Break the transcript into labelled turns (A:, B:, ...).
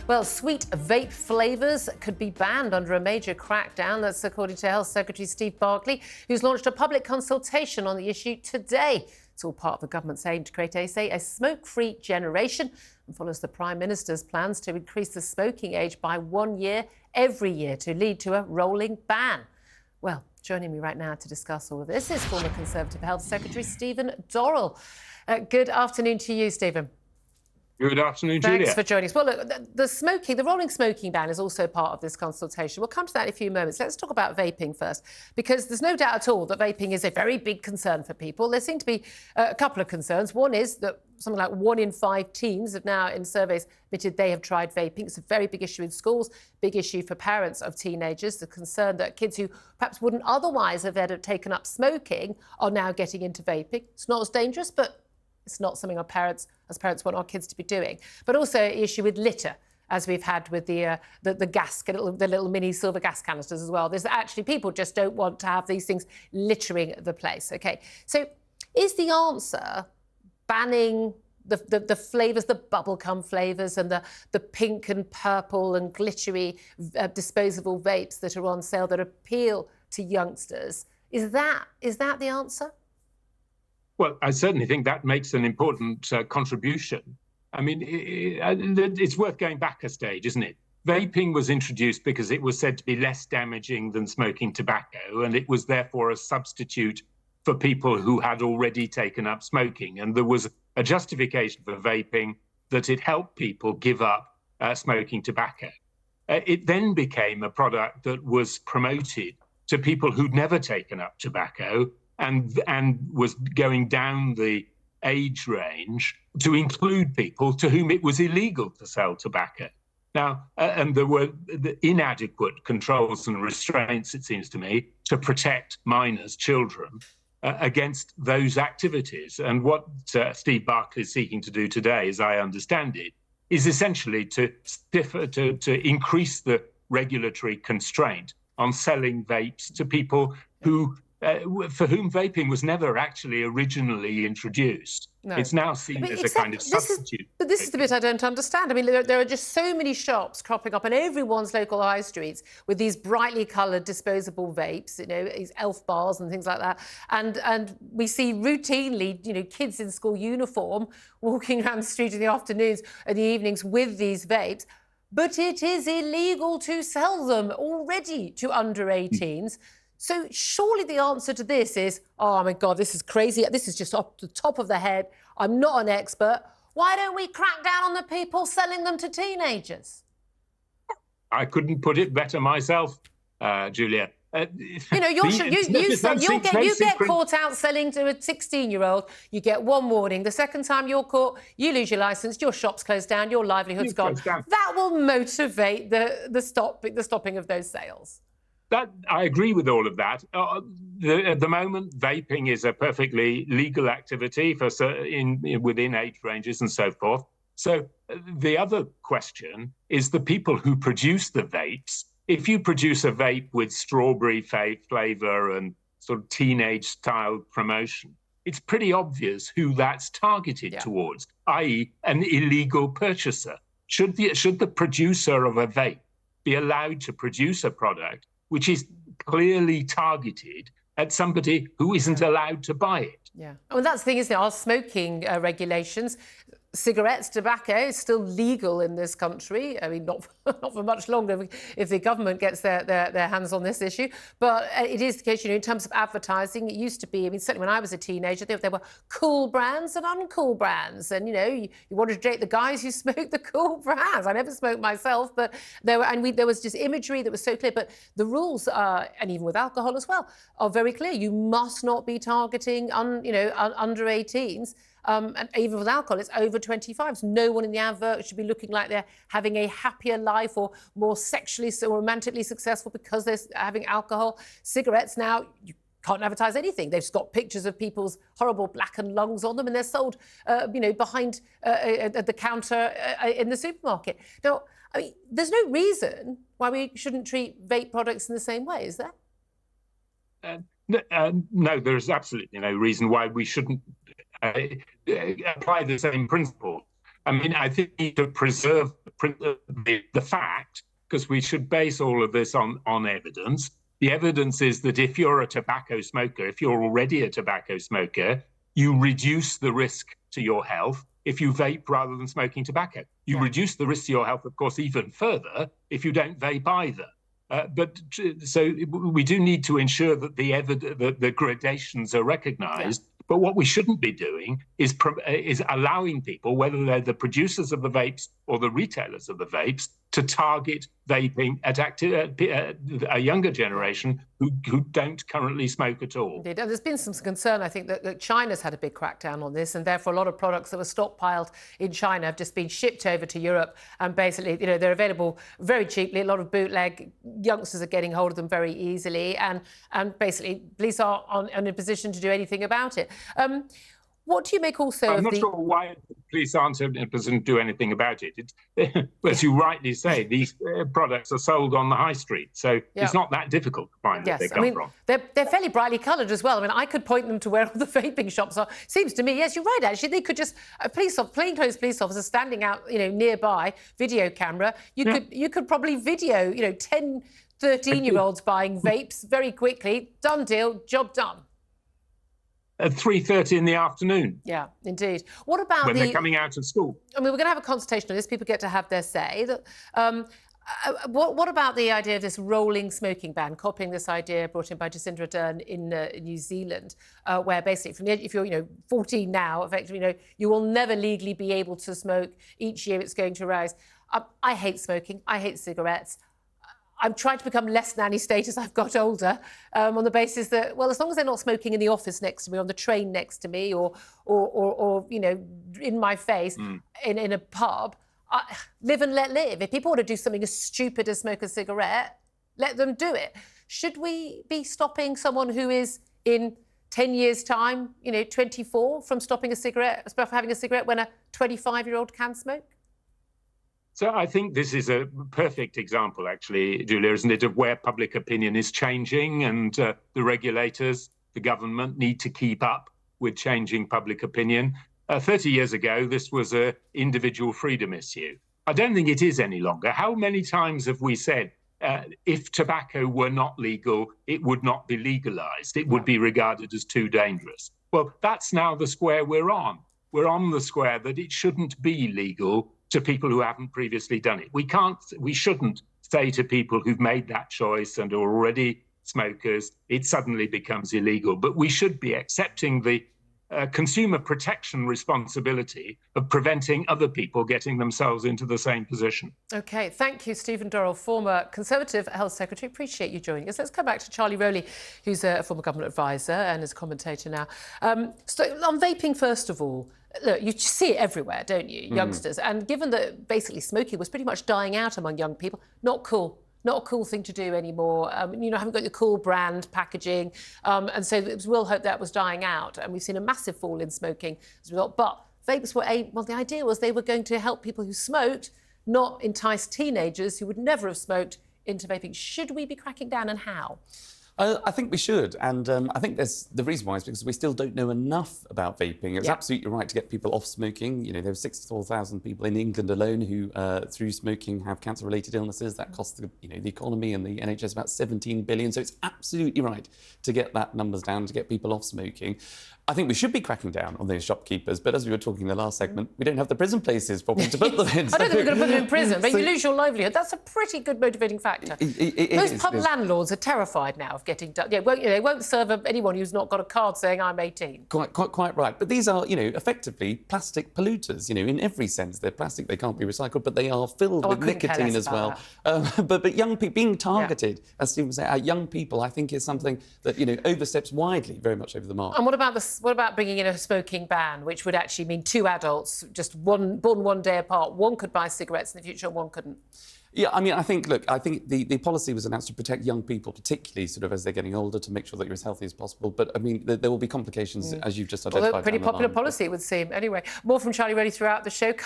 A: Well, sweet vape flavours could be banned under a major crackdown. That's according to Health Secretary Steve Barclay, who's launched a public consultation on the issue today. It's all part of the government's aim to create, a smoke-free generation and follows the Prime Minister's plans to increase the smoking age by 1 year every year to lead to a rolling ban. Well, joining me right now to discuss all of this is former Conservative Health Secretary Stephen Dorrell. Good afternoon to you, Stephen.
B: Good afternoon, Julia.
A: Thanks for joining us. Well, look, the rolling smoking ban is also part of this consultation. We'll come to that in a few moments. Let's talk about vaping first, because there's no doubt at all that vaping is a very big concern for people. There seem to be a couple of concerns. One is that something like 1 in 5 teens have now, in surveys, admitted they have tried vaping. It's a very big issue in schools, big issue for parents of teenagers. The concern that kids who perhaps wouldn't otherwise have taken up smoking are now getting into vaping. It's not as dangerous, but it's not something parents want our kids to be doing. But also an issue with litter, as we've had with the little mini silver gas canisters as well. There's actually people just don't want to have these things littering the place. OK, so is the answer banning the flavours, the bubblegum flavours and the pink and purple and glittery disposable vapes that are on sale that appeal to youngsters? Is that the answer?
B: Well, I certainly think that makes an important contribution. I mean, it's worth going back a stage, isn't it? Vaping was introduced because it was said to be less damaging than smoking tobacco, and it was therefore a substitute for people who had already taken up smoking. And there was a justification for vaping that it helped people give up smoking tobacco. It then became a product that was promoted to people who'd never taken up tobacco, and was going down the age range to include people to whom it was illegal to sell tobacco. Now, and there were the inadequate controls and restraints, it seems to me, to protect minors, children, against those activities. And what Steve Barclay is seeking to do today, as I understand it, is essentially to increase the regulatory constraint on selling vapes to people who for whom vaping was never actually originally introduced. No. It's now seen as a kind of substitute.
A: But this is the bit I don't understand. I mean, there are just so many shops cropping up in everyone's local high streets with these brightly coloured disposable vapes, these elf bars and things like that. And we see routinely, kids in school uniform walking around the street in the afternoons and the evenings with these vapes. But it is illegal to sell them already to under 18s. So surely the answer to this is, oh, my God, this is crazy. This is just off the top of the head. I'm not an expert. Why don't we crack down on the people selling them to teenagers?
B: I couldn't put it better myself, Julia.
A: You get caught out selling to a 16-year-old, you get 1 warning. The second time you're caught, you lose your licence, your shop's closed down, your livelihood's gone. That will motivate the stopping of those sales.
B: I agree with all of that. At the moment, vaping is a perfectly legal activity within age ranges and so forth. So the other question is the people who produce the vapes. If you produce a vape with strawberry flavour and sort of teenage-style promotion, it's pretty obvious who that's targeted towards, i.e. an illegal purchaser. Should the producer of a vape be allowed to produce a product which is clearly targeted at somebody who isn't allowed to buy it?
A: Yeah. Well, that's the thing, isn't it? Our smoking regulations, cigarettes, tobacco is still legal in this country. I mean, not for much longer if the government gets their hands on this issue. But it is the case, in terms of advertising, it used to be, I mean, certainly when I was a teenager, there were cool brands and uncool brands. And, you wanted to date the guys who smoked the cool brands. I never smoked myself, but there was just imagery that was so clear. But the rules, and even with alcohol as well, are very clear. You must not be targeting under 18s. And even with alcohol, it's over 25. So no one in the advert should be looking like they're having a happier life or more sexually or romantically successful because they're having alcohol. Cigarettes now, you can't advertise anything. They've just got pictures of people's horrible blackened lungs on them and they're sold, behind at the counter in the supermarket. Now, I mean, there's no reason why we shouldn't treat vape products in the same way, is there?
B: No, there's absolutely no reason why we shouldn't apply the same principle. I mean, I think we need to preserve the fact, because we should base all of this on evidence. The evidence is that if you're a tobacco smoker, if you're already a tobacco smoker, you reduce the risk to your health if you vape rather than smoking tobacco. You reduce the risk to your health, of course, even further if you don't vape either. So we do need to ensure that the gradations are recognised. Yeah. But what we shouldn't be doing is allowing people, whether they're the producers of the vapes or the retailers of the vapes, to target vaping at a younger generation who don't currently smoke at all.
A: Indeed. And there's been some concern, I think, that China's had a big crackdown on this, and therefore a lot of products that were stockpiled in China have just been shipped over to Europe, and basically, they're available very cheaply. A lot of bootleg youngsters are getting hold of them very easily, and basically police aren't in a position to do anything about it. What do you make also
B: I'm not sure why the police aren't in a position to do anything about it. As you rightly say, these products are sold on the high street, so it's not that difficult to find where they come from.
A: They're fairly brightly coloured as well. I mean, I could point them to where all the vaping shops are. Seems to me, yes, you're right, actually. They could just, plainclothes police officers standing out, nearby, video camera. You could probably video, 10, 13-year-olds buying vapes very quickly. Done deal, job done.
B: At 3:30 in the afternoon.
A: Yeah, indeed. What about
B: when they're coming out of school?
A: I mean, we're going to have a consultation on this. People get to have their say. What about the idea of this rolling smoking ban, copying this idea brought in by Jacinda Ardern in New Zealand, where basically, if you're 14 now, effectively, you will never legally be able to smoke. Each year it's going to rise. I hate smoking. I hate cigarettes. I'm trying to become less nanny state as I've got older, on the basis that, well, as long as they're not smoking in the office next to me, on the train next to me, or in my face, in a pub, live and let live. If people want to do something as stupid as smoke a cigarette, let them do it. Should we be stopping someone who is in 10 years' time, 24, from having a cigarette when a 25-year-old can smoke?
B: So I think this is a perfect example, actually, Julia, isn't it, of where public opinion is changing, and the regulators, the government, need to keep up with changing public opinion. 30 years ago, this was an individual freedom issue. I don't think it is any longer. How many times have we said, if tobacco were not legal, it would not be legalised. It would be regarded as too dangerous. Well, that's now the square we're on. We're on the square that it shouldn't be legal to people who haven't previously done it. We shouldn't say to people who've made that choice and are already smokers, it suddenly becomes illegal. But we should be accepting the consumer protection responsibility of preventing other people getting themselves into the same position. OK,
A: thank you, Stephen Dorrell, former Conservative Health Secretary. Appreciate you joining us. Let's come back to Charlie Rowley, who's a former government advisor and is a commentator now. So on vaping, first of all, look, you see it everywhere, don't you, youngsters? And given that basically smoking was pretty much dying out among young people, not cool. Not a cool thing to do anymore. Haven't got your cool brand packaging. And so we'll hope that was dying out. And we've seen a massive fall in smoking as a result. But vapes were, the idea was they were going to help people who smoked, not entice teenagers who would never have smoked into vaping. Should we be cracking down, and how?
C: I think we should, and I think the reason why is because we still don't know enough about vaping. It's absolutely right to get people off smoking. There were 64,000 people in England alone who, through smoking, have cancer-related illnesses. That costs the economy and the NHS about 17 billion. So it's absolutely right to get that numbers down, to get people off smoking. I think we should be cracking down on those shopkeepers, but as we were talking in the last segment, we don't have the prison places probably to put them in.
A: I don't think we're going to put them in prison, but you lose your livelihood. That's a pretty good motivating factor. Most pub landlords are terrified now of getting done. They won't serve anyone who's not got a card saying I'm 18.
C: Quite right. But these are, effectively plastic polluters. In every sense, they're plastic. They can't be recycled, but they are filled with nicotine as well. But young people being targeted, as Stephen said, at young people, I think is something that oversteps widely, very much over the mark.
A: And what about bringing in a smoking ban, which would actually mean two adults, just born one day apart? One could buy cigarettes in the future and one couldn't.
C: Yeah, I think the policy was announced to protect young people, particularly sort of as they're getting older, to make sure that you're as healthy as possible. But, there will be complications, as you've just identified.
A: Although pretty popular policy, it would seem. Anyway, more from Charlie Rowley throughout the show.